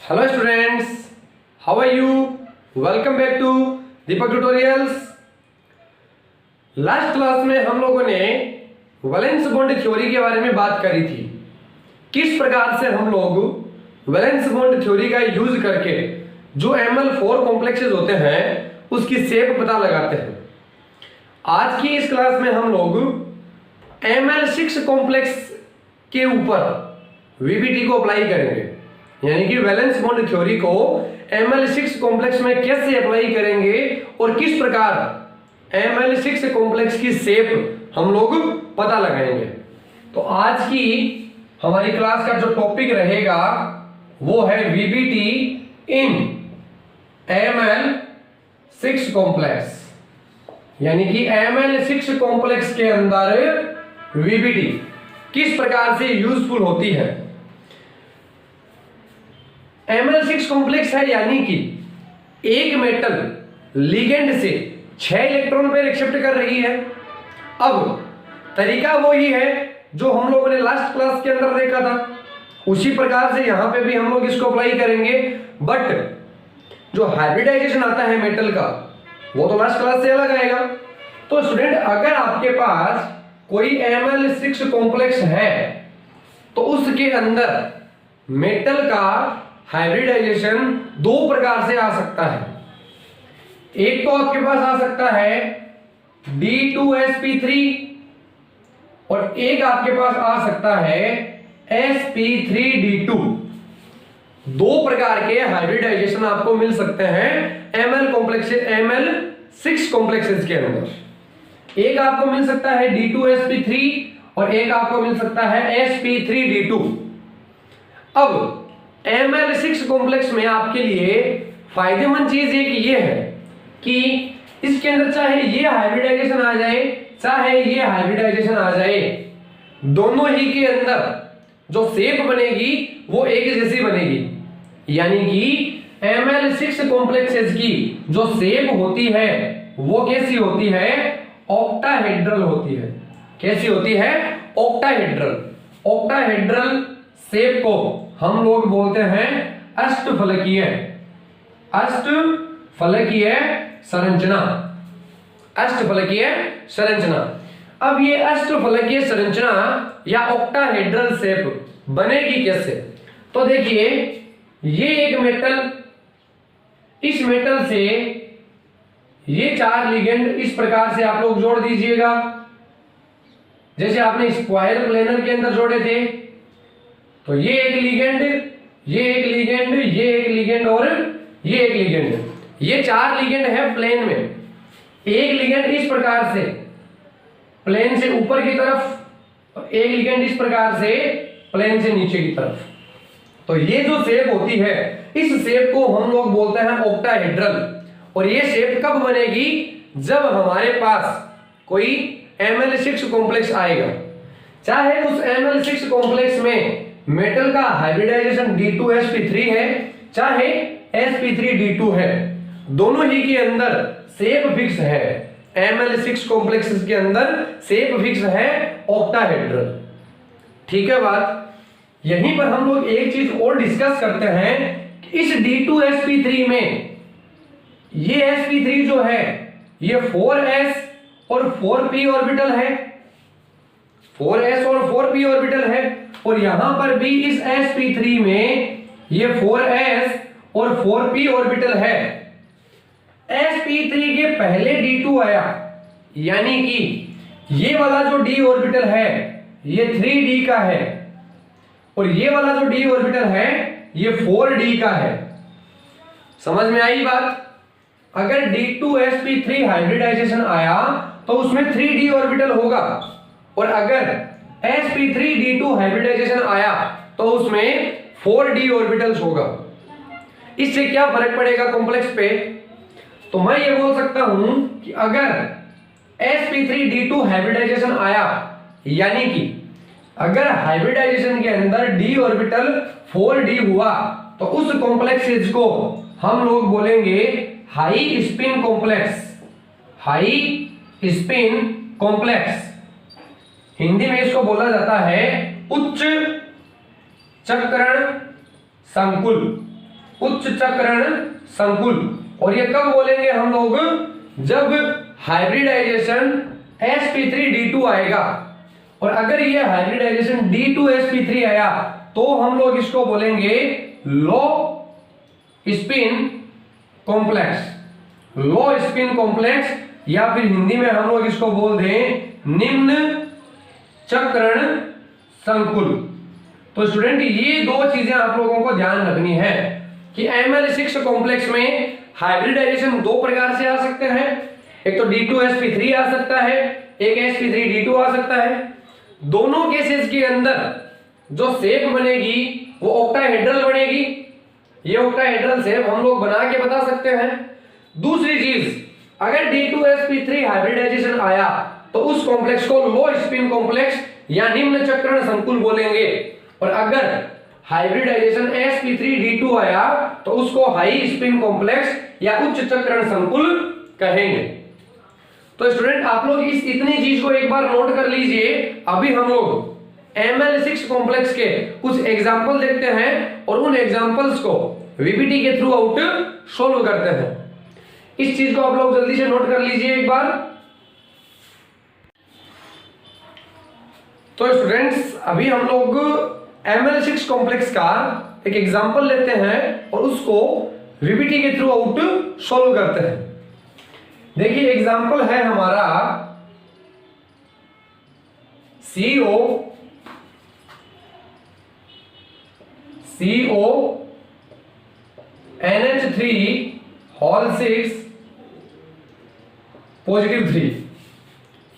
Hello students, how are you? Welcome back to Deepak tutorials. Last class में हम लोगों ने वैलेंस बॉन्ड थ्योरी के बारे में बात करी थी। किस प्रकार से हम लोग वैलेंस बॉन्ड थ्योरी का यूज करके जो Ml4 कॉम्प्लेक्सेस होते हैं उसकी शेप पता लगाते हैं। आज की इस क्लास में हम लोग Ml6 कॉम्प्लेक्स के ऊपर VBT को अप्लाई करेंगे, यानी कि वैलेंस बॉन्ड थ्योरी को Ml6 कॉम्प्लेक्स में कैसे अप्लाई करेंगे और किस प्रकार Ml6 कॉम्प्लेक्स की शेप हम लोग पता लगाएंगे। तो आज की हमारी क्लास का जो टॉपिक रहेगा वो है VBT इन Ml6 कॉम्प्लेक्स, यानी कि Ml6 कॉम्प्लेक्स के अंदर VBT किस प्रकार से यूजफुल होती है। Ml6 कॉम्प्लेक्स है यानी कि एक मेटल लिगेंड से 6 इलेक्ट्रॉन पेयर एक्सेप्ट कर रही है। अब तरीका वही है जो हम लोगों ने लास्ट क्लास के अंदर देखा था, उसी प्रकार से यहां पे भी हम लोग इसको अप्लाई करेंगे। बट जो हाइब्रिडाइजेशन आता है मेटल का वो तो लास्ट क्लास से अलग आएगा। तो स्टूडेंट, अगर आपके पास कोई Ml6 कॉम्प्लेक्स है तो उसके अंदर मेटल का हाइब्रिडाइजेशन दो प्रकार से आ सकता है। एक तो आपके पास आ सकता है D2sp3 और एक आपके पास आ सकता है sp3d2। दो प्रकार के हाइब्रिडाइजेशन आपको मिल सकते हैं Ml6 कॉम्प्लेक्सेस के अंदर। एक आपको मिल सकता है D2sp3 और एक आपको मिल सकता है sp3d2। अब Ml6 कॉम्प्लेक्स में आपके लिए फायदेमंद चीज एक ये है कि इसके अंदर चाहे ये हाइब्रिडाइजेशन आ जाए चाहे ये हाइब्रिडाइजेशन आ जाए, दोनों ही के अंदर जो शेप बनेगी वो एक जैसी बनेगी। यानी कि Ml6 कॉम्प्लेक्सेस की जो शेप होती है वो कैसी होती है? ऑक्टाहेड्रल होती है। कैसी होती है? ऑक्टाहेड्रल। ऑक्टाहेड्रल शेप को हम लोग बोलते हैं अष्टफलकीय। अष्टफलकीय संरचना। अष्टफलकीय संरचना। अब ये अष्टफलकीय संरचना या ऑक्टाहेड्रल शेप बनेगी कैसे? तो देखिए, ये एक मेटल, इस मेटल से ये 4 लिगेंड इस प्रकार से आप लोग जोड़ दीजिएगा, जैसे आपने स्क्वायर प्लेनर के अंदर जोड़े थे। तो ये एक लिगेंड, ये एक लिगेंड, ये एक लिगेंड और ये एक लिगेंड। ये 4 लिगेंड है प्लेन में। एक लिगेंड इस प्रकार से प्लेन से ऊपर की तरफ, एक लिगेंड इस प्रकार से प्लेन से नीचे की तरफ। तो ये जो शेप होती है इस शेप को हम लोग बोलते हैं ऑक्टाहेड्रल। और ये शेप कब बनेगी? जब हमारे पास कोई Ml6 कॉम्प्लेक्स आएगा, चाहे उस Ml6 कॉम्प्लेक्स में मेटल का हाइब्रिडाइजेशन D2sp3 है चाहे sp3d2 है, दोनों ही के अंदर शेप फिक्स है। Ml6 कॉम्प्लेक्सेस के अंदर शेप फिक्स है ऑक्टाहेड्रल। ठीक है बात। यहीं पर हम लोग एक चीज और डिस्कस करते हैं कि इस D2sp3 में ये sp3 जो है ये 4s और 4p ऑर्बिटल है, 4s और 4p ऑर्बिटल है। और यहां पर भी इस sp3 में ये 4s और 4p ऑर्बिटल है। sp3 के पहले d2 आया, यानी कि ये वाला जो d ऑर्बिटल है ये 3d का है और ये वाला जो d ऑर्बिटल है ये 4d का है। समझ में आई बात? अगर D2sp3 हाइब्रिडाइजेशन आया तो उसमें 3d ऑर्बिटल होगा और अगर sp3d2 हाइब्रिडाइजेशन आया तो उसमें 4d ऑर्बिटल्स होगा। इससे क्या फर्क पड़ेगा कॉम्प्लेक्स पे? तो मैं ये बोल सकता हूं कि अगर sp3d2 हाइब्रिडाइजेशन आया, यानी कि अगर हाइब्रिडाइजेशन के अंदर d ऑर्बिटल 4d हुआ, तो उस कॉम्प्लेक्सेस को हम लोग बोलेंगे high spin complex. High spin complex, Hindi में इसको बोला जाता है उच्च चक्रण संकुल। उच्च चक्रण संकुल। और ये कब बोलेंगे हम लोग, जब हाइब्रिडाइजेशन sp3d2 आएगा। और अगर ये हाइब्रिडाइजेशन d2sp3 आया तो हम लोग इसको बोलेंगे लो स्पिन कॉम्प्लेक्स, लो स्पिन कॉम्प्लेक्स, या फिर हिंदी में हम लोग इसको बोल दें निम्न चक्रण संकुल। तो स्टूडेंट ये दो चीजें आप लोगों को ध्यान रखनी है कि Ml6 कॉम्प्लेक्स में हाइब्रिडाइजेशन दो प्रकार से आ सकते हैं, एक तो d2sp3 आ सकता है, एक sp3d2 आ सकता है। दोनों केसेस के अंदर जो शेप बनेगी वो ऑक्टाहेड्रल बनेगी। ये ऑक्टाहेड्रल शेप हम लोग बना के बता सकते हैं। दूसरी चीज, अगर d2sp3 हाइब्रिडाइजेशन आया तो उस कॉम्प्लेक्स को लो स्पिन कॉम्प्लेक्स या निम्न चक्रण संकुल बोलेंगे। और अगर हाइब्रिडाइजेशन sp3d2 आया तो उसको हाई स्पिन कॉम्प्लेक्स या उच्च चक्रण संकुल कहेंगे। तो स्टूडेंट आप लोग इस इतनी चीज को एक बार नोट कर लीजिए। अभी हम लोग Ml6 कॉम्प्लेक्स के कुछ एग्जांपल देखते हैं और उन एग्जांपल्स को वीपीटी के थ्रू आउट सॉल्व करते हैं। इस चीज को आप लोग जल्दी से नोट कर लीजिए एक बार। तो स्टूडेंट्स अभी हम लोग Ml6 कॉम्प्लेक्स का एक एग्जांपल लेते हैं और उसको वीपीटी के थ्रू आउट सॉल्व करते हैं। देखिए एग्जांपल है हमारा NH3 पॉजिटिव 3।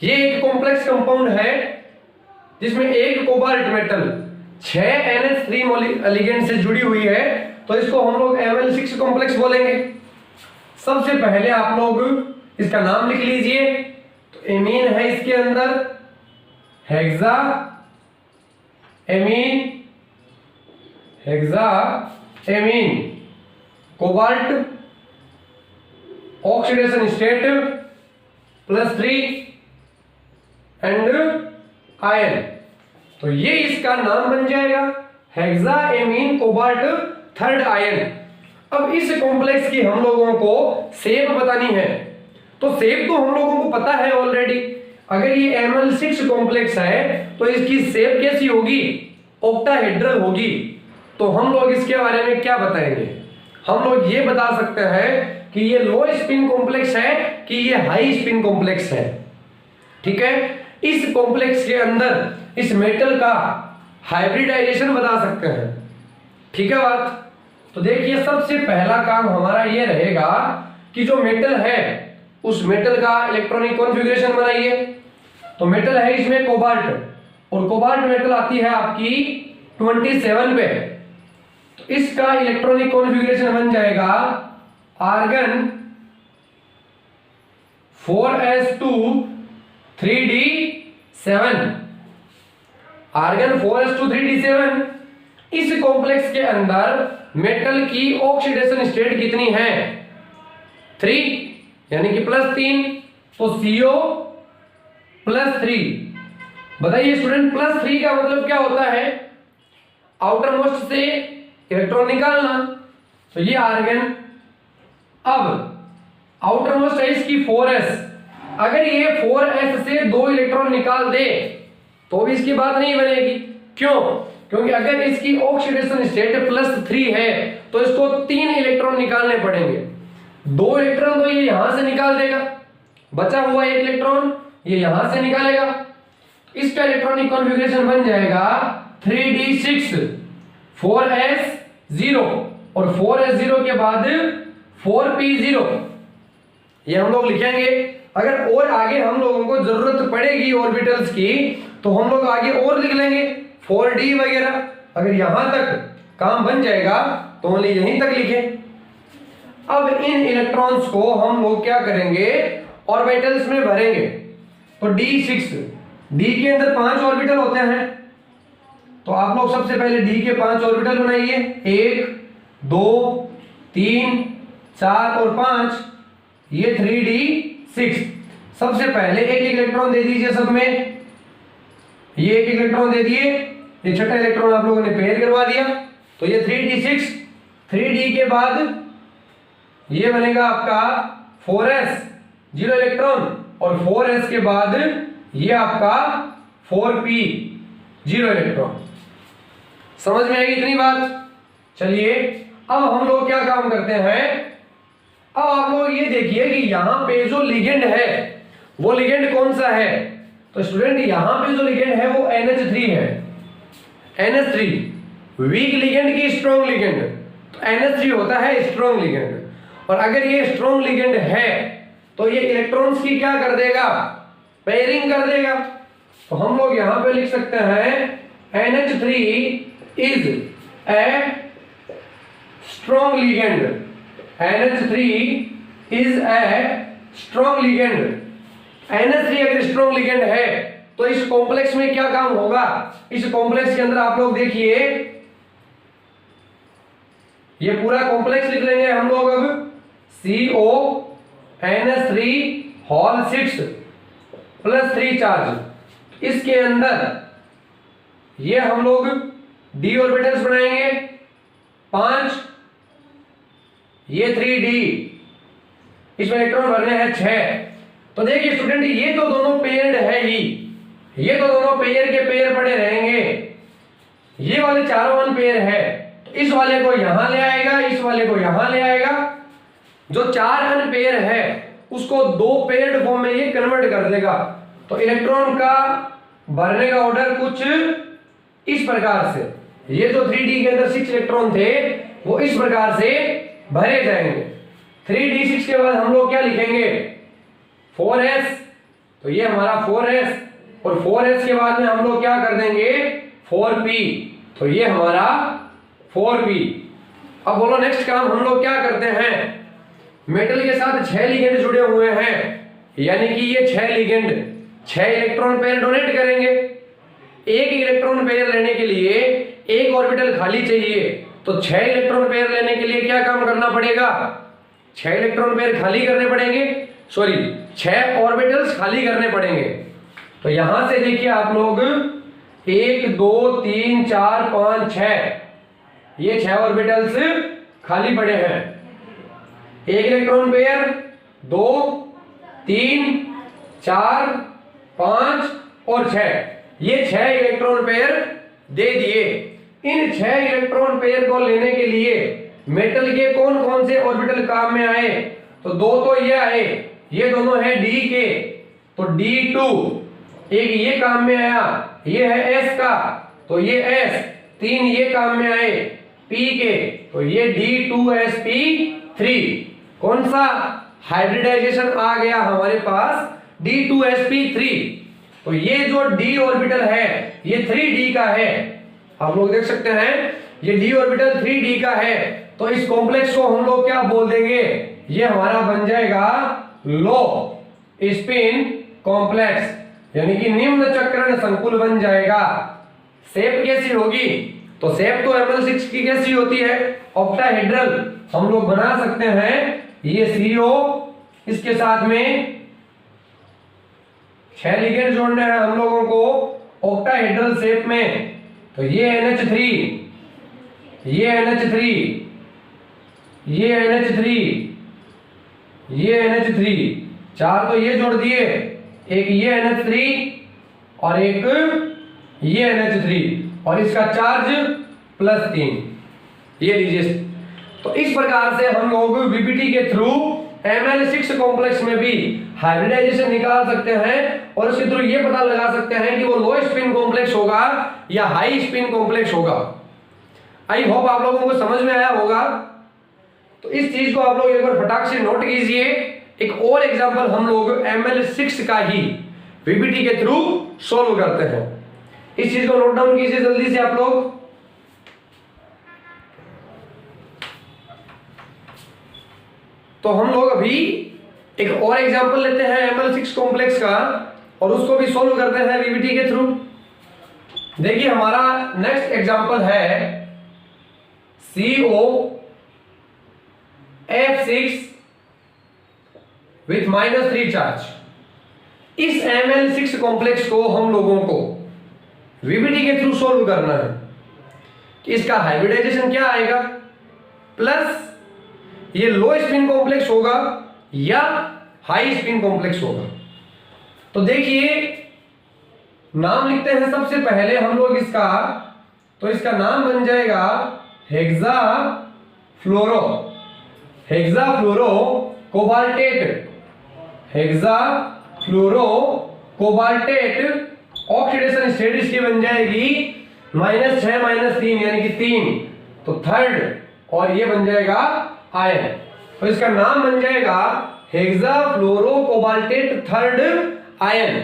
ये एक कॉम्प्लेक्स कंपाउंड है जिसमें एक कोबाल्ट मेटल 6 NH3 एलिगेंट से जुड़ी हुई है, तो इसको हम लोग Ml6 कॉम्प्लेक्स बोलेंगे। सबसे पहले आप लोग इसका नाम लिख लीजिए। तो एमीन है इसके अंदर, hexa amine, cobalt oxidation state +3 and ion. तो ये इसका नाम बन जाएगा hexa amine cobalt third ion. अब इस कॉम्प्लेक्स की हम लोगों को शेप बतानी है। तो शेप तो हम लोगों को पता है ऑलरेडी। अगर ये Ml6 कॉम्प्लेक्स है तो इसकी शेप कैसी होगी, ऑक्टाहेड्रल होगी। तो हम लोग इसके बारे में क्या बताएंगे, हम लोग ये बता सकते हैं कि ये लो स्पिन कॉम्प्लेक्स है कि ये हाई स्पिन कॉम्प्लेक्स है। ठीक है, इस कॉम्प्लेक्स के अंदर इस मेटल का हाइब्रिडाइजेशन बता सकते हैं। ठीक है बात। तो देखिए सबसे पहला काम हमारा ये रहेगा कि जो मेटल है उस मेटल का इलेक्ट्रॉनिक कॉन्फ़िगरेशन बनाइए। तो मेटल है इसमें कोबाल्ट, और कोबाल्ट मेटल आती है आपकी 27 पे। तो इसका इलेक्ट्रॉनिक कॉन्फ़िगरेशन बन जाएगा argon 4s2 3d7, argon 4s2 3d7। इस कॉम्प्लेक्स के अंदर मेटल की ऑक्सीडेशन स्टेट कितनी है, 3, यानी कि +3। तो CO +3। बताइए स्टूडेंट +3 का मतलब क्या होता है, आउटर मोस्ट से इलेक्ट्रॉन निकालना। तो ये आर्गन, अब आउटर मोस्ट है इसकी 4s। अगर ये 4s से 2 इलेक्ट्रॉन निकाल दे तो भी इसकी बात नहीं बनेगी। क्यों? क्योंकि अगर इसकी ऑक्सीडेशन स्टेट +3 है तो इसको 3 इलेक्ट्रॉन निकालने पड़ेंगे। 2 इलेक्ट्रॉन तो ये यहां से निकाल देगा, बचा हुआ 1 इलेक्ट्रॉन ये यहां से निकालेगा। इसका इलेक्ट्रॉनिक कॉन्फ़िगरेशन बन जाएगा 3d6 4s0, और 4s0 के बाद 4p0, ये हम लोग लिखेंगे। अगर और आगे हम लोगों को जरूरत पड़ेगी ऑर्बिटल्स की तो हम लोग आगे और लिख लेंगे 4d वगैरह। अगर यहां तक काम बन जाएगा तो ओनली यहीं तक लिखें। अब इन इलेक्ट्रॉन्स को हम लोग क्या करेंगे, ऑर्बिटल्स में भरेंगे। तो d6, d के अंदर 5 ऑर्बिटल होते हैं। तो आप लोग सबसे पहले d के 5 ऑर्बिटल बनाइए, 1 2 3 4 और 5, ये 3d6। सबसे पहले एक इलेक्ट्रॉन दे दीजिए सब में, ये एक इलेक्ट्रॉन दे दिए, ये छठा इलेक्ट्रॉन आप लोगों ने पेयर करवा दिया। तो ये 3d6 3D के बाद ये बनेगा आपका 4s 0 इलेक्ट्रॉन, और 4s के बाद ये आपका 4p 0 इलेक्ट्रॉन। समझ में आएगी इतनी बात? चलिए अब हम लोग क्या काम करते हैं, अब आप लोग ये देखिए कि यहां पे जो लिगेंड है वो लिगेंड कौन सा है। तो स्टूडेंट यहां पे जो लिगेंड है वो NH3 है, NH3 वीक लिगेंड की स्ट्रॉन्ग लिगेंड, तो NH3 होता है स्ट्रॉन्ग लिगेंड। और अगर ये स्ट्रॉन्ग लिगेंड है तो ये इलेक्ट्रॉन्स की क्या कर देगा, पेयरिंग कर देगा। तो हम लोग यहां पे लिख सकते हैं NH3 is a strong ligand, NH3 is a strong ligand. NH3 अगर स्ट्रॉन्ग लिगेंड है तो इस कॉम्प्लेक्स में क्या काम होगा, इस कॉम्प्लेक्स के अंदर आप लोग देखिए ये पूरा कॉम्प्लेक्स लिख लेंगे हम लोग। अब CONH3 होल 6 प्लस 3 चार्ज, इसके अंदर ये हम लोग d ऑर्बिटल्स बनाएंगे 5, ये 3d, इसमें इलेक्ट्रॉन भरने हैं 6। तो देखिए स्टूडेंट ये तो दोनों पेयर्ड है ही, ये तो दोनों पेयर के पेयर पड़े रहेंगे, ये वाले चारों अनपेयर है, तो इस वाले को यहां ले आएगा, इस वाले को यहां ले आएगा। जो 4 अनपेयर है उसको 2 पेयर्ड फॉर्म में ये कन्वर्ट कर देगा। तो इलेक्ट्रॉन का भरने का ऑर्डर कुछ इस प्रकार से, ये जो 3d के अंदर 6 इलेक्ट्रॉन थे वो इस प्रकार से भरे जाएंगे। 3d6 के बाद हम लोग क्या लिखेंगे 4s, तो ये हमारा 4s, और 4s के बाद में हम लोग क्या कर देंगे 4p, तो ये हमारा 4p। अब बोलो नेक्स्ट काम हम लोग क्या करते हैं, मेटल के साथ 6 लिगेंड जुड़े हुए हैं, यानी कि ये 6 लिगेंड 6 इलेक्ट्रॉन पेयर डोनेट करेंगे। एक इलेक्ट्रॉन पेयर लेने के लिए एक ऑर्बिटल खाली चाहिए, तो 6 इलेक्ट्रॉन पेयर लेने के लिए क्या काम करना पड़ेगा, 6 इलेक्ट्रॉन पेयर खाली करने पड़ेंगे, सॉरी 6 ऑर्बिटल्स खाली करने पड़ेंगे। तो यहां से देखिए आप लोग 1 2 3 4 5 6, ये 6 ऑर्बिटल्स खाली पड़े हैं। एक इलेक्ट्रॉन पेयर 2 3 4 5 और 6, ये 6 इलेक्ट्रॉन पेयर दे दिए। इन 6 इलेक्ट्रॉन पेयर को लेने के लिए मेटल के कौन कौन से ऑर्बिटल काम में आए, तो 2 तो ये आए, ये दोनों है D के, तो D2, एक ये काम में आया, ये है S का, तो ये S, 3 ये काम में आए P के, तो ये D2sp3। कौन सा हाइब्रिडाइजेशन आ गया हमारे पास D2sp3। तो ये जो D ऑर्बिटल है ये 3D का है, आप लोग देख सकते हैं ये D ऑर्बिटल 3D का है, तो इस कॉम्प्लेक्स को हम लोग क्या बोल देंगे, ये हमारा बन जाएगा लो स्पिन कॉम्प्लेक्स, यानी कि निम्न चक्रण संकुल बन जाएगा। शेप कैसी होगी, तो शेप तो Ml6 की कैसी होती है, ऑक्टाहेड्रल। हम लोग बना सकते हैं ये CO, इसके साथ में 6 लिगेंड जोड़ने हैं हम लोगों को ऑक्टाहेड्रल शेप में, तो ये NH3, ये NH3, ये NH3, ये NH3, 4 तो ये जोड़ दिए, एक ये NH3 और एक ये NH3, और इसका चार्ज +3, ये लीजिए। तो इस प्रकार से हम लोग VBT के थ्रू Ml6 कॉम्प्लेक्स में भी हाइब्रिडाइजेशन निकाल सकते हैं, और इसके थ्रू ये पता लगा सकते हैं कि वो लो स्पिन कॉम्प्लेक्स होगा या हाई स्पिन कॉम्प्लेक्स होगा। आई होप आप लोगों को समझ में आया होगा। तो इस चीज को आप लोग एक बार फटाक से नोट कीजिए। एक और एग्जांपल हम लोग Ml6 का ही VBT के थ्रू सॉल्व करते हैं, इस चीज को नोट डाउन कीजिए जल्दी से आप लोग। तो हम लोग अभी एक और एग्जांपल लेते हैं Ml6 कॉम्प्लेक्स का, और उसको भी सॉल्व करते हैं VBT के थ्रू। देखिए हमारा नेक्स्ट एग्जांपल है COF6 विथ -3 चार्ज। इस Ml6 कॉम्प्लेक्स को हम लोगों को VBT के थ्रू सॉल्व करना है कि इसका हाइब्रिडाइजेशन क्या आएगा। प्लस ये लो स्पिन कॉम्प्लेक्स होगा या हाई स्पिन कॉम्प्लेक्स होगा। तो देखिए नाम लिखते हैं सबसे पहले हम लोग इसका, तो इसका नाम बन जाएगा हेक्सा फ्लोरो, हेक्सा फ्लोरो कोबाल्टेट, हेक्सा फ्लोरो कोबाल्टेट। ऑक्सीडेशन स्टेट इसकी बन जाएगी -6 -3 यानी कि 3, तो थर्ड, और ये बन जाएगा आयन। तो इसका नाम बन जाएगा हेक्सा फ्लोरो कोबाल्टेट थर्ड आयन।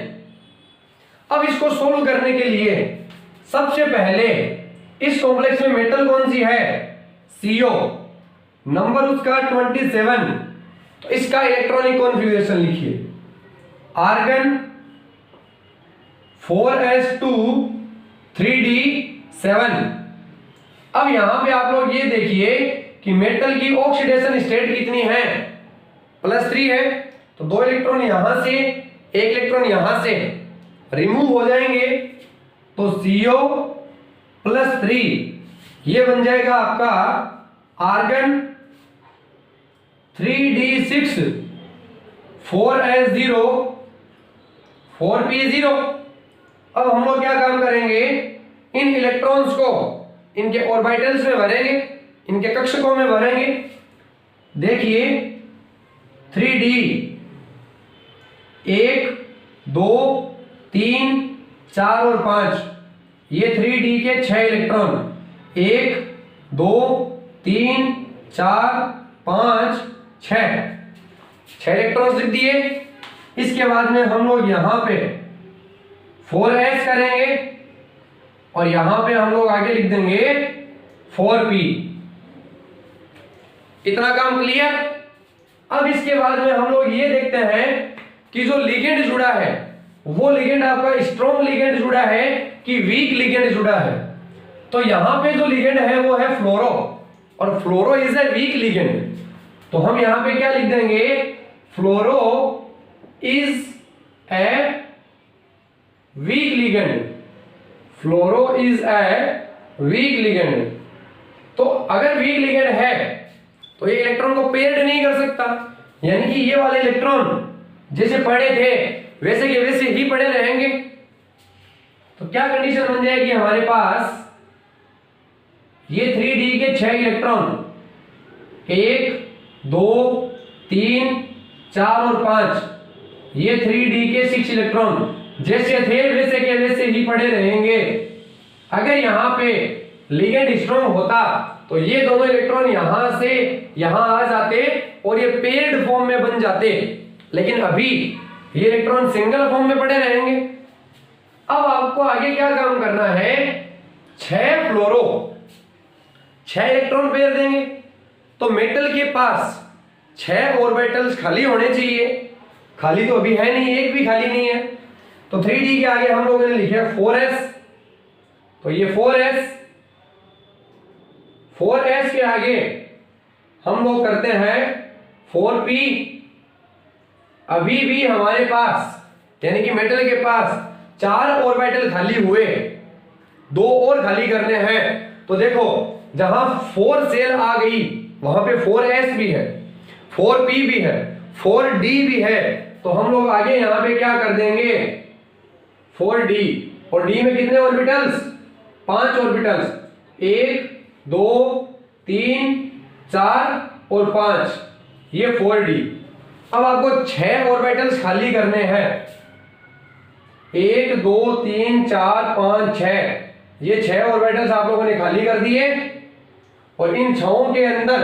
अब इसको सोल्व करने के लिए सबसे पहले इस कॉम्प्लेक्स में मेटल कौन सी है? CO, नंबर उसका 27। तो इसका इलेक्ट्रॉनिक कॉन्फ़िगरेशन लिखिए, आर्गन 4s2 3d7। अब यहां पे आप लोग ये देखिए कि मेटल की ऑक्सीडेशन स्टेट कितनी है? +3 है, तो 2 इलेक्ट्रॉन यहां से 1 इलेक्ट्रॉन यहां से रिमूव हो जाएंगे, तो CO +3 ये बन जाएगा आपका आर्गन 3d6 4s0 4p0। अब हम लोग क्या काम करेंगे, इन इलेक्ट्रॉन्स को इनके ऑर्बिटल्स में भरेंगे, इनके कक्षकों में भरेंगे। देखिए 3d 1 2 3 4 और 5, ये 3d के 6 इलेक्ट्रॉन, 1 2 3 4 5 6 इलेक्ट्रॉन्स लिख दिए। इसके बाद में हम लोग यहां पे 4s करेंगे और यहां पे हम लोग आगे लिख देंगे 4p। इतना काम क्लियर? अब इसके बाद में हम लोग ये देखते हैं कि जो लिगेंड जुड़ा है वो लिगेंड आपका स्ट्रॉन्ग लिगेंड जुड़ा है कि वीक लिगेंड जुड़ा है। तो यहां पे जो लिगेंड है वो है फ्लोरो, और fluoro is a weak ligand. तो हम यहां पे क्या लिख देंगे, fluoro is a weak ligand, fluoro is a weak ligand. तो अगर वीक लिगेंड है तो ये इलेक्ट्रॉन को पेयर्ड नहीं कर सकता, यानी कि ये वाले इलेक्ट्रॉन जैसे पड़े थे वैसे के वैसे ही पड़े रहेंगे। तो क्या कंडीशन बन जाएगी हमारे पास, ये 3d के 6 इलेक्ट्रॉन 1 2 3 4 और 5, ये 3d के 6 इलेक्ट्रॉन जैसे थे वैसे के वैसे ही पड़े रहेंगे। अगर यहां पे लिगेंड स्ट्रॉन्ग होता तो ये दोनों इलेक्ट्रॉन यहां से यहां आ जाते और ये पेयर्ड फॉर्म में बन जाते, लेकिन अभी ये इलेक्ट्रॉन सिंगल फॉर्म में पड़े रहेंगे। अब आपको आगे क्या काम करना है, 6 फ्लोरो 6 इलेक्ट्रॉन पेयर देंगे, तो मेटल के पास 6 ऑर्बिटल्स खाली होने चाहिए। खाली तो अभी है नहीं, एक भी खाली नहीं है। तो 3d के आगे हम लोगों ने लिखा 4s, तो ये 4s के आगे हम लोग करते हैं 4p। अभी भी हमारे पास यानी कि मेटल के पास 4 ऑर्बिटल खाली हुए, 2 और खाली करने हैं। तो देखो जहां 4 सेल आ गई वहां पे 4s भी है, 4p भी है, 4d भी है। तो हम लोग आगे यहां पे क्या कर देंगे, 4d, और d में कितने ऑर्बिटल्स, 5 ऑर्बिटल्स, 1 2 3 4 और 5, ये 4d। अब आपको 6 ऑर्बिटल्स खाली करने हैं, 1 2 3 4 5 6, ये 6 ऑर्बिटल्स आप लोगों ने खाली कर दिए। और इन 6 के अंदर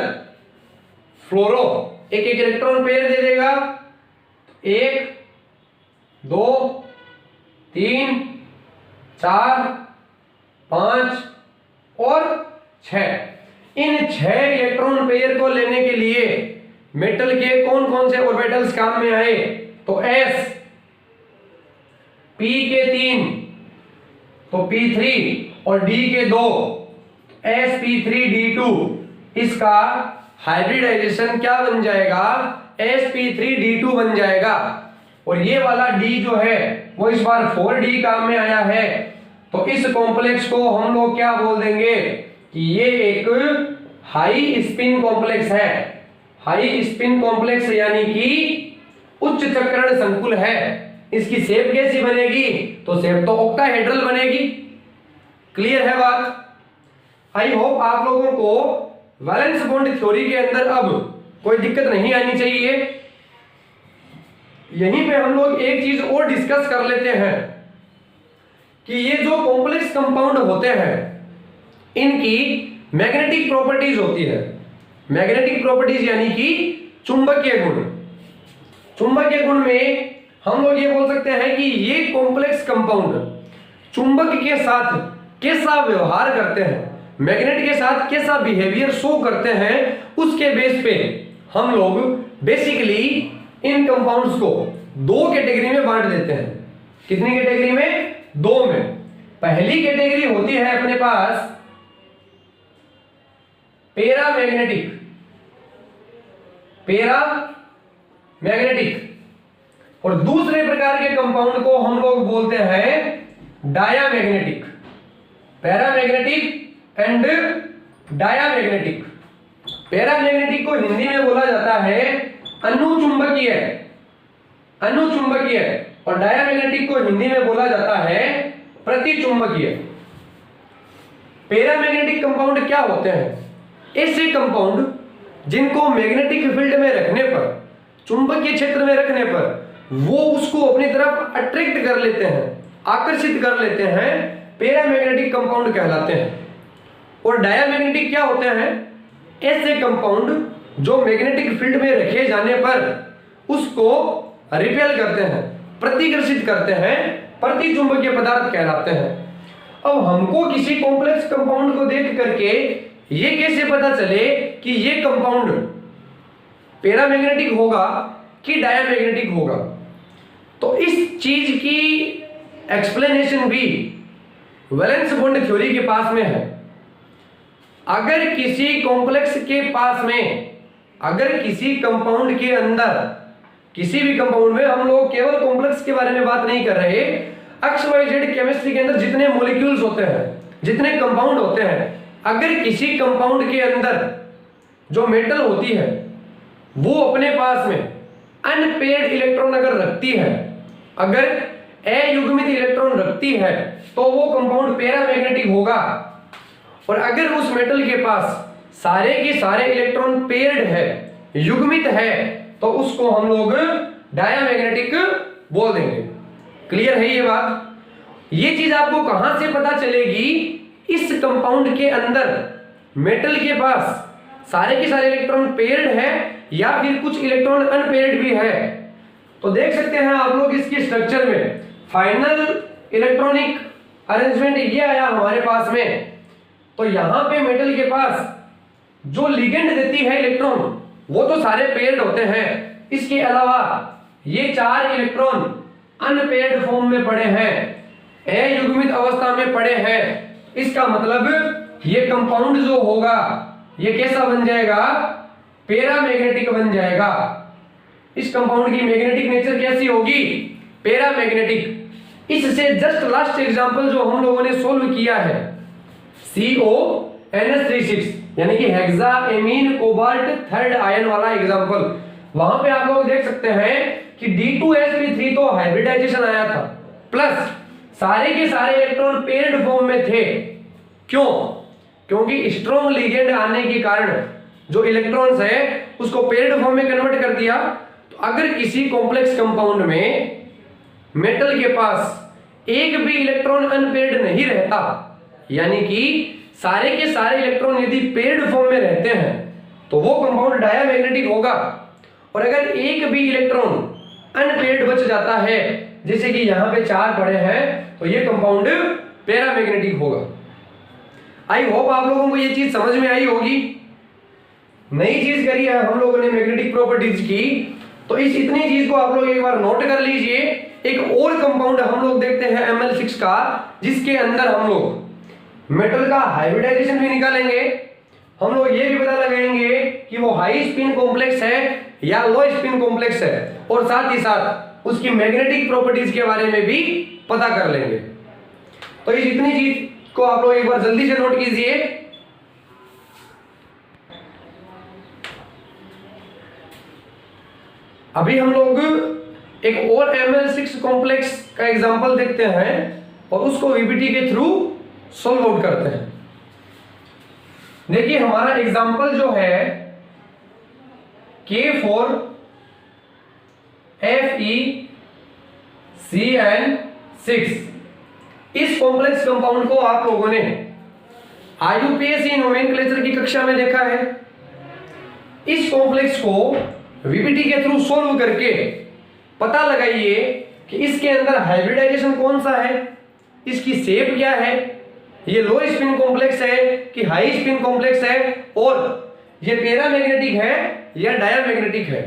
फ्लोरो एक एक इलेक्ट्रॉन पेयर दे देगा, 1 2 3 4 5 और 6। इन 6 इलेक्ट्रॉन पेयर को लेने के लिए मेटल के कौन कौन से ऑर्बिटल्स काम में आए, तो s, p के 3 तो p3 और d के 2 sp3d2। इसका हाइब्रिडाइजेशन क्या बन जाएगा, sp3d2 बन जाएगा। और ये वाला d जो है वो इस बार 4d काम में आया है, तो इस कॉम्प्लेक्स को हम लोग क्या बोल देंगे कि ये एक हाई स्पिन कॉम्प्लेक्स है, हाई स्पिन कॉम्प्लेक्स यानी कि उच्च चक्रण संकुल है, इसकी शेप कैसी बनेगी? तो शेप तो ऑक्टाहेड्रल बनेगी। क्लियर है बात? आई होप आप लोगों को वैलेंस बॉन्ड थ्योरी के अंदर अब कोई दिक्कत नहीं आनी चाहिए। यहीं पे हम लोग एक चीज और डिस्कस कर लेते हैं कि ये जो कॉम्प्लेक्स कंपाउंड होते हैं इनकी मैग्नेटिक प्रॉपर्टीज होती है। मैग्नेटिक प्रॉपर्टीज यानी कि चुंबकीय गुण। चुंबकीय गुण में हम लोग ये बोल सकते हैं कि ये कॉम्प्लेक्स कंपाउंड चुंबक के साथ कैसा व्यवहार करते हैं, मैग्नेट के साथ कैसा बिहेवियर शो करते हैं, उसके बेस पे हम लोग बेसिकली इन कंपाउंड्स को दो कैटेगरी में बांट देते हैं। कितनी कैटेगरी में? दो में। पहली कैटेगरी होती है अपने पास पैरामैग्नेटिक, पैरामैग्नेटिक, और दूसरे प्रकार के कंपाउंड को हम लोग बोलते हैं diamagnetic. Paramagnetic and diamagnetic. Paramagnetic को हिंदी में बोला जाता है अनुचुंबकीय, अनुचुंबकीय, और डायामैग्नेटिक को हिंदी में बोला जाता है प्रतिचुंबकीय। पैरामैग्नेटिक कंपाउंड क्या होते हैं? ऐसे कंपाउंड जिनको मैग्नेटिक फील्ड में रखने पर, चुंबकीय क्षेत्र में रखने पर वो उसको अपनी तरफ अट्रैक्ट कर लेते हैं, आकर्षित कर लेते हैं, पैरामैग्नेटिक कंपाउंड कहलाते हैं। और डायामैग्नेटिक क्या होते हैं? ऐसे कंपाउंड जो मैग्नेटिक फील्ड में रखे जाने पर उसको रिपेल करते हैं, प्रतिकर्षित करते हैं, प्रतिचुंबकीय पदार्थ कहलाते हैं। अब हमको किसी कॉम्प्लेक्स कंपाउंड को देख करके ये कैसे पता चले कि ये कंपाउंड पैरामैग्नेटिक होगा कि डायामैग्नेटिक होगा? तो इस चीज की एक्सप्लेनेशन भी वैलेंस बॉन्ड थ्योरी के पास में है। अगर किसी कॉम्प्लेक्स के पास में, अगर किसी कंपाउंड के अंदर, किसी भी कंपाउंड में, हम लोग केवल कॉम्प्लेक्स के बारे में बात नहीं कर रहे, एक्स वाई जेड केमिस्ट्री के अंदर जितने मॉलिक्यूल्स होते हैं, जितने कंपाउंड होते हैं, अगर किसी कंपाउंड के अंदर जो मेटल होती है वो अपने पास में अनपेयर्ड इलेक्ट्रॉन अगर रखती है, अगर अयुग्मित इलेक्ट्रॉन रखती है, तो वो कंपाउंड पैरामैग्नेटिक होगा। और अगर उस मेटल के पास सारे के सारे इलेक्ट्रॉन पेयर्ड है, युग्मित है, तो उसको हम लोग डायामैग्नेटिक बोल देंगे। क्लियर है ये बात? ये चीज आपको कहां से पता चलेगी? इस कंपाउंड के अंदर मेटल के पास सारे के सारे इलेक्ट्रॉन पेयर्ड है या फिर कुछ इलेक्ट्रॉन अनपेयर्ड भी है। तो देख सकते हैं आप लोग इसकी स्ट्रक्चर में फाइनल इलेक्ट्रॉनिक अरेंजमेंट ये आया हमारे पास में। तो यहां पे मेटल के पास जो लिगेंड देती है इलेक्ट्रॉन वो तो सारे पेयर्ड होते हैं, इसके अलावा ये 4 इलेक्ट्रॉन अनपेयर्ड फॉर्म में पड़े हैं, अयुग्मित अवस्था में पड़े हैं। इसका मतलब ये कंपाउंड जो होगा ये कैसा बन जाएगा? पैरामैग्नेटिक बन जाएगा। इस कंपाउंड की मैग्नेटिक नेचर कैसी होगी? पैरामैग्नेटिक। इससे जस्ट लास्ट एग्जांपल जो हम लोगों ने सोल्व किया है CONS36 यानी कि हेक्साएमीन कोबाल्ट थर्ड आयन वाला एग्जांपल, वहां पे आप लोग देख सकते हैं कि D2sp3 तो हाइब्रिडाइजेशन आया था, प्लस सारे के सारे इलेक्ट्रॉन पेयर्ड फॉर्म में थे। क्यों? क्योंकि स्ट्रॉन्ग लिगेंड आने के कारण जो इलेक्ट्रॉन्स है उसको पेयर्ड फॉर्म में कन्वर्ट कर दिया। तो अगर किसी कॉम्प्लेक्स कंपाउंड में मेटल के पास एक भी इलेक्ट्रॉन अनपेयर्ड नहीं रहता, यानी कि सारे के सारे इलेक्ट्रॉन यदि पेयर्ड फॉर्म में रहते हैं, तो वो कंपाउंड डायामैग्नेटिक होगा। और अगर एक भी इलेक्ट्रॉन अनपेयर्ड बच जाता है, जैसे कि यहां पे 4 पड़े हैं, तो ये कंपाउंड पैरामैग्नेटिक होगा। आई होप आप लोगों को ये चीज समझ में आई होगी। नई चीज करी है हम लोगों ने मैग्नेटिक प्रॉपर्टीज की, तो इस इतनी चीज को आप लोग एक बार नोट कर लीजिए। एक और कंपाउंड हम लोग देखते हैं Ml6 का, जिसके अंदर हम लोग मेटल का हाइब्रिडाइजेशन भी निकालेंगे। हम लोग ये भी पता लगाएंगे कि वो हाई स्पिन कॉम्प्लेक्स है या लो स्पिन कॉम्प्लेक्स है, और साथ ही साथ उसकी मैग्नेटिक प्रॉपर्टीज के बारे में भी पता कर लेंगे। तो इस इतनी चीज को आप लोग एक बार जल्दी से नोट कीजिए। अभी हम लोग एक और Ml6 कॉम्प्लेक्स का एग्जांपल देखते हैं और उसको VBT के थ्रू सॉल्व आउट करते हैं। देखिए हमारा एग्जांपल जो है K4FeCN6, इस कॉम्प्लेक्स कंपाउंड को आप लोगों ने IUPAC नोमेनक्लेचर की कक्षा में देखा है। इस कॉम्प्लेक्स को VBT के थ्रू सॉल्व करके पता लगाइए कि इसके अंदर हाइब्रिडाइजेशन कौन सा है, इसकी शेप क्या है, ये लो स्पिन कॉम्प्लेक्स है कि हाई स्पिन कॉम्प्लेक्स है, और ये पैरामैग्नेटिक है या डायामैग्नेटिक है।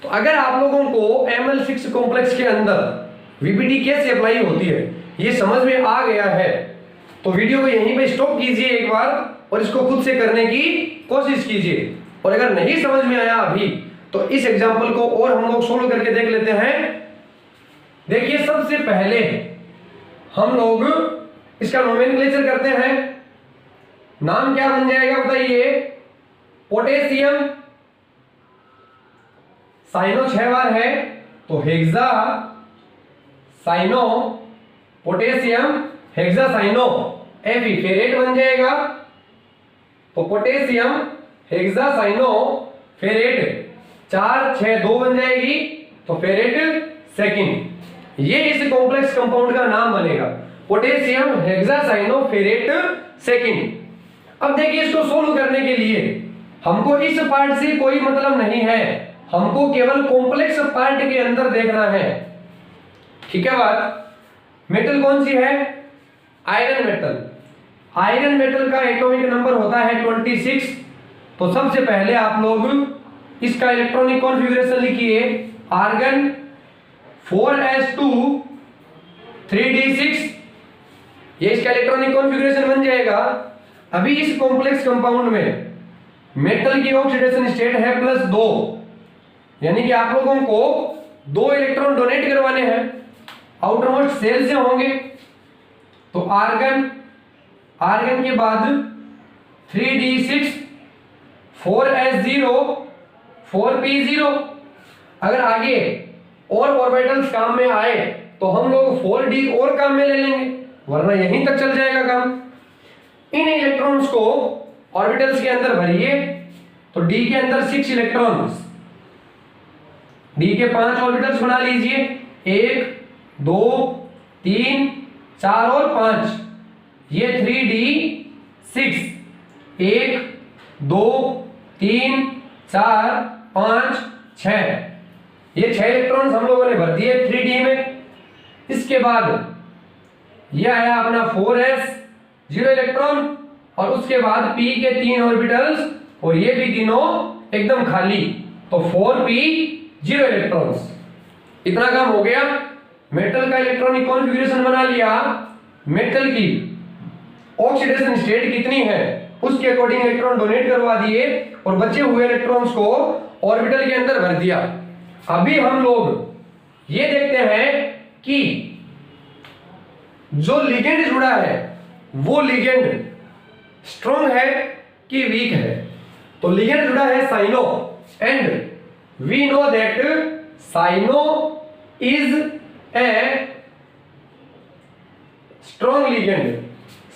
तो अगर आप लोगों को Ml6 कॉम्प्लेक्स के अंदर VBT कैसे अप्लाई होती है ये समझ में आ गया है, तो वीडियो को यहीं पे स्टॉप कीजिए एक बार और इसको खुद से करने की कोशिश कीजिए। और अगर नहीं समझ में आया अभी तो इस एग्जांपल को और हम लोग सोल्व करके देख लेते हैं। देखिए सबसे पहले हम लोग इसका नोमेनक्लेचर करते हैं। नाम क्या बन जाएगा बताइए? पोटेशियम, साइनो 6 बार है तो hexacyano potassium hexacyano Fe ferrate बन जाएगा। तो पोटेशियम हेक्सा साइनो फेरेट 4 6 2 बन जाएगी तो फेरेट सेकंड। ये इस कॉम्प्लेक्स कंपाउंड का नाम बनेगा, पोटेशियम हेक्सासाइनो फेरेट सेकंड। अब देखिए इसको सोल्व करने के लिए हमको इस पार्ट से कोई मतलब नहीं है, हमको केवल कॉम्प्लेक्स पार्ट के अंदर देखना है। ठीक है बात? मेटल कौन सी है? Iron metal. आयरन मेटल का एटॉमिक नंबर होता है 26। तो सबसे पहले आप लोग इसका इलेक्ट्रॉनिक कॉन्फ़िगरेशन लिखिए। आर्गन 4s2 3d6, ये इसका इलेक्ट्रॉनिक कॉन्फ़िगरेशन बन जाएगा। अभी इस कॉम्प्लेक्स कंपाउंड में मेटल की ऑक्सीडेशन स्टेट है +2, यानी कि आप लोगों को 2 इलेक्ट्रॉन डोनेट करवाने हैं, आउटरमोस्ट सेल से होंगे। तो आर्गन के बाद 3d6 4s0 4p0। अगर आगे और ऑर्बिटल्स काम में आए तो हम लोग 4d और काम में ले लेंगे, वरना यहीं तक चल जाएगा काम। इन इलेक्ट्रॉन्स को ऑर्बिटल्स के अंदर भरिए। तो d के अंदर 6 इलेक्ट्रॉन्स, d के 5 ऑर्बिटल्स बना लीजिए। 1 2 3 4 और 5, ये 3d6। 1 2 3 4 5 6, ये 6 इलेक्ट्रॉन्स हम लोगों ने भर दिए 3d में। इसके बाद ये आया अपना 4s 0 इलेक्ट्रॉन, और उसके बाद p के 3 ऑर्बिटल्स, और ये भी तीनों एकदम खाली। तो 4p 0 इलेक्ट्रॉन्स। इतना काम हो गया। मेटल का इलेक्ट्रॉनिक कॉन्फ़िगरेशन बना लिया। मेटल की ऑक्सीडेशन स्टेट कितनी है उसके अकॉर्डिंग इलेक्ट्रॉन डोनेट करवा दिए, और बचे हुए इलेक्ट्रॉन्स को ऑर्बिटल के अंदर भर दिया। अभी हम लोग ये देखते हैं कि जो लिगेंड जुड़ा है वो लिगेंड स्ट्रॉन्ग है कि वीक है। तो लिगेंड जुड़ा है cyano, and we know that cyano is a strong ligand.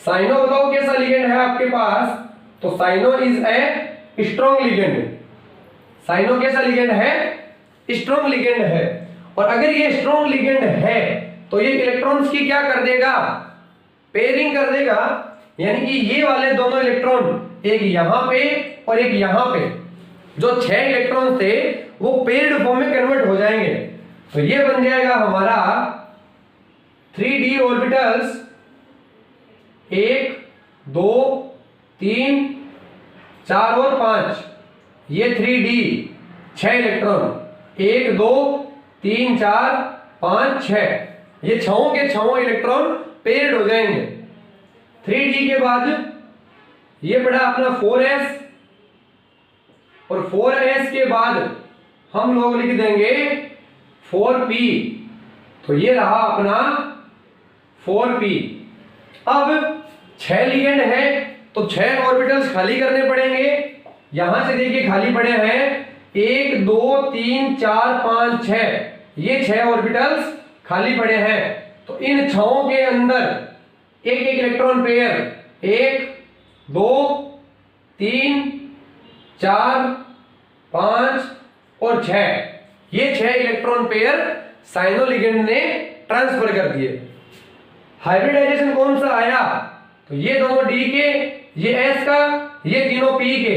Cyano बताओ कैसा लिगेंड है आपके पास? तो cyano is a strong ligand. Cyano कैसा लिगेंड है? स्ट्रॉन्ग लिगेंड है। और अगर ये स्ट्रॉन्ग लिगेंड है तो ये इलेक्ट्रॉन्स की क्या कर देगा? पेयरिंग कर देगा, यानी कि ये वाले दोनों इलेक्ट्रॉन, एक यहां पे और एक यहां पे, जो 6 इलेक्ट्रॉन थे वो पेयर्ड फॉर्म में कन्वर्ट हो जाएंगे। तो ये बन जाएगा हमारा 3d ऑर्बिटल्स, 1 2 3 4 और 5, ये 3d 6 इलेक्ट्रॉन, 1 2 3 4 5 6, ये छहों के छहों इलेक्ट्रॉन पेयर्ड हो जाएंगे। 3d के बाद ये पड़ा अपना 4s, और 4s के बाद हम लोग लिख देंगे 4p। तो ये रहा अपना 4p। अब 6 लिगेंड है तो 6 ऑर्बिटल्स खाली करने पड़ेंगे। यहां से देखिए खाली पड़े हैं 1 2 3 4 5 6, ये 6 ऑर्बिटल्स खाली पड़े हैं। तो इन 6 के अंदर एक एक इलेक्ट्रॉन पेयर 1 2 3 4 5 और 6, ये 6 इलेक्ट्रॉन पेयर साइनो लिगेंड ने ट्रांसफर कर दिए। हाइब्रिडाइजेशन कौन सा आया? तो ये दोनों डी के, ये एस का, ये तीनों पी के,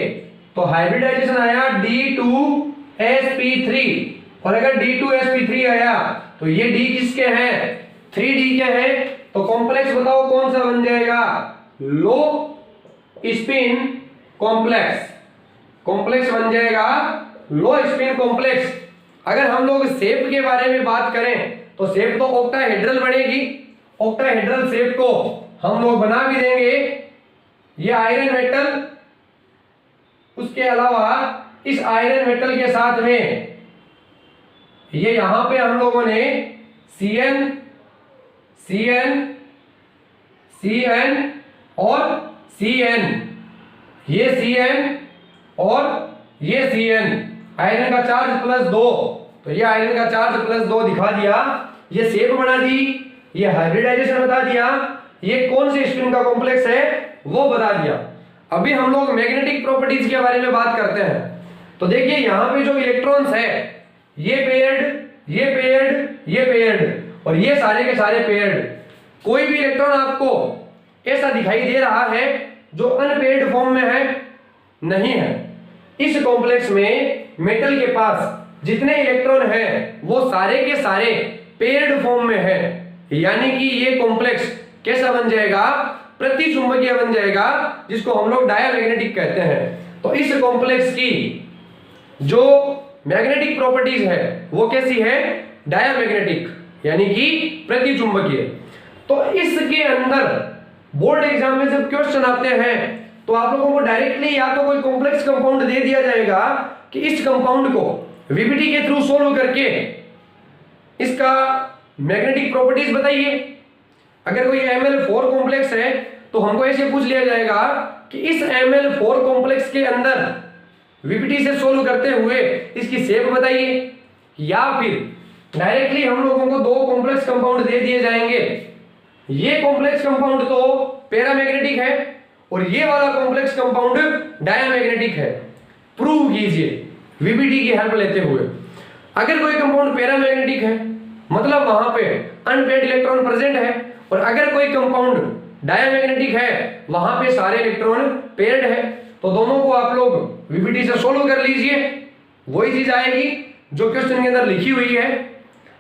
तो हाइब्रिडाइजेशन आया D2sp3। और अगर D2sp3 आया तो ये डी किसके हैं? 3D के हैं। तो कॉम्प्लेक्स बताओ कौन सा बन जाएगा? लो स्पिन कॉम्प्लेक्स। कॉम्प्लेक्स बन जाएगा लो स्पिन कॉम्प्लेक्स। अगर हम लोग शेप के बारे में बात करें तो शेप तो ऑक्टाहेड्रल बनेगी। ऑक्टाहेड्रल शेप को हम लोग बना भी देंगे। ये आयरन मेटल, उसके अलावा इस आयरन मेटल के साथ में ये यहां पे हम लोगों ने Cn Cn Cn और Cn, ये Cn और ये Cn, आयरन का चार्ज +2, तो ये आयरन का चार्ज +2 दिखा दिया, ये शेप बना दी, ये हाइब्रिडाइजेशन बता दिया, ये कौन से स्पिन का कॉम्प्लेक्स है वो बता दिया। अभी हम लोग मैग्नेटिक प्रॉपर्टीज के बारे में बात करते हैं। तो देखिए यहां पे जो इलेक्ट्रॉन्स है, ये पेयर्ड, ये पेयर्ड, ये पेयर्ड और ये सारे के सारे पेयर्ड। कोई भी इलेक्ट्रॉन आपको ऐसा दिखाई दे रहा है जो अनपेयर्ड फॉर्म में है? नहीं है। इस कॉम्प्लेक्स में मेटल के पास जितने इलेक्ट्रॉन हैं वो सारे के सारे पेयर्ड फॉर्म में है, यानी कि ये कॉम्प्लेक्स कैसा बन जाएगा? प्रतिचुंबकीय बन जाएगा, जिसको हम लोग डायामैग्नेटिक कहते हैं। तो इस कॉम्प्लेक्स की जो मैग्नेटिक प्रॉपर्टीज है वो कैसी है? डायामैग्नेटिक, यानी कि प्रतिचुंबकीय। तो इसके अंदर बोर्ड एग्जाम में जब क्वेश्चन आते हैं तो आप लोगों को डायरेक्टली या तो कोई कॉम्प्लेक्स कंपाउंड दे दिया जाएगा कि इस कंपाउंड को वीबीटी के थ्रू सोल्व करके इसका मैग्नेटिक प्रॉपर्टीज बताइए। अगर कोई Ml4 कॉम्प्लेक्स है तो हमको ऐसे पूछ लिया जाएगा कि इस Ml4 कॉम्प्लेक्स के अंदर वीबीटी से सोल्व करते हुए इसकी शेप बताइए। या फिर डायरेक्टली हम लोगों को दो कॉम्प्लेक्स कंपाउंड दे दिए जाएंगे, ये कॉम्प्लेक्स कंपाउंड तो पैरामैग्नेटिक है और ये वाला कॉम्प्लेक्स कंपाउंड डायामैग्नेटिक है। प्रूव कीजिए वीबीटी की हेल्प लेते हुए। अगर कोई कंपाउंड पैरामैग्नेटिक है मतलब वहां पे अनपेयर्ड इलेक्ट्रॉन प्रेजेंट है, और अगर कोई कंपाउंड डायामैग्नेटिक है वहां पे सारे इलेक्ट्रॉन पेयर्ड है। तो दोनों को आप लोग वीबीटी से सोल्व कर लीजिए, वही चीज आएगी जो क्वेश्चन के अंदर लिखी हुई है।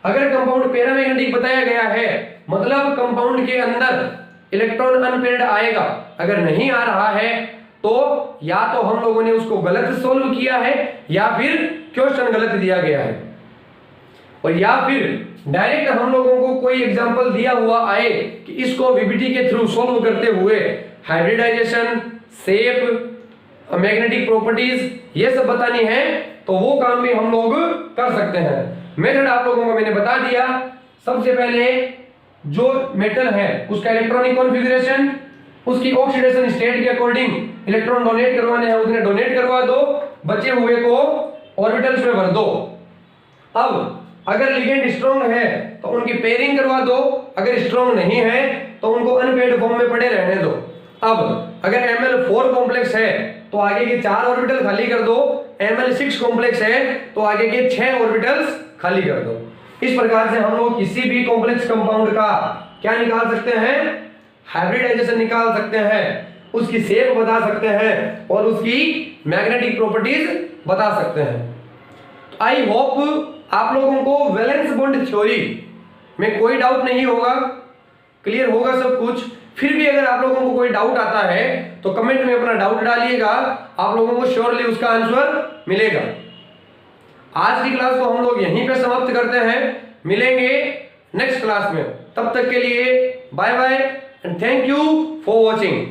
अगर कंपाउंड पैरामैग्नेटिक बताया गया है मतलब कंपाउंड के अंदर इलेक्ट्रॉन अनपेयर्ड आएगा। अगर नहीं आ रहा है तो या तो हम लोगों ने उसको गलत सोल्व किया है या फिर क्वेश्चन गलत दिया गया है, और या फिर डायरेक्ट हम लोगों को कोई एग्जांपल दिया हुआ आए कि इसको वीबीटी के थ्रू सोल्व करते हुए हाइब्रिडाइजेशन, शेप, मैग्नेटिक प्रॉपर्टीज ये सब बतानी है, तो वो काम भी हम लोग कर सकते हैं। मेथड आप लोगों को मैंने बता दिया। सबसे पहले जो मेटल है उसका इलेक्ट्रॉनिक कॉन्फ़िगरेशन, उसकी ऑक्सीडेशन स्टेट के अकॉर्डिंग इलेक्ट्रॉन डोनेट करवाने हैं उन्हें डोनेट करवा दो, बचे हुए को ऑर्बिटल्स में भर दो। अब अगर लिगेंड स्ट्रॉन्ग है तो उनकी पेयरिंग करवा दो, अगर स्ट्रॉन्ग नहीं है तो उनको अनपेयर्ड फॉर्म में पड़े रहने दो। अब अगर Ml4 कॉम्प्लेक्स है तो आगे के 4 ऑर्बिटल खाली कर दो, Ml6 कॉम्प्लेक्स है तो आगे के 6 ऑर्बिटल्स खाली कर दो। इस प्रकार से हम लोग किसी भी कॉम्प्लेक्स कंपाउंड का क्या निकाल सकते हैं? हाइब्रिडाइजेशन निकाल सकते हैं, उसकी शेप बता सकते हैं और उसकी मैग्नेटिक प्रॉपर्टीज बता सकते हैं। आई होप आप लोगों को वैलेंस बॉन्ड थ्योरी में कोई डाउट नहीं होगा, क्लियर होगा सब कुछ। फिर भी अगर आप लोगों को कोई डाउट आता है तो कमेंट में अपना डाउट डालिएगा, आप लोगों को श्योरली उसका आंसर मिलेगा। आज की क्लास को हम लोग यहीं पे समाप्त करते हैं, मिलेंगे नेक्स्ट क्लास में। तब तक के लिए bye bye and thank you for watching.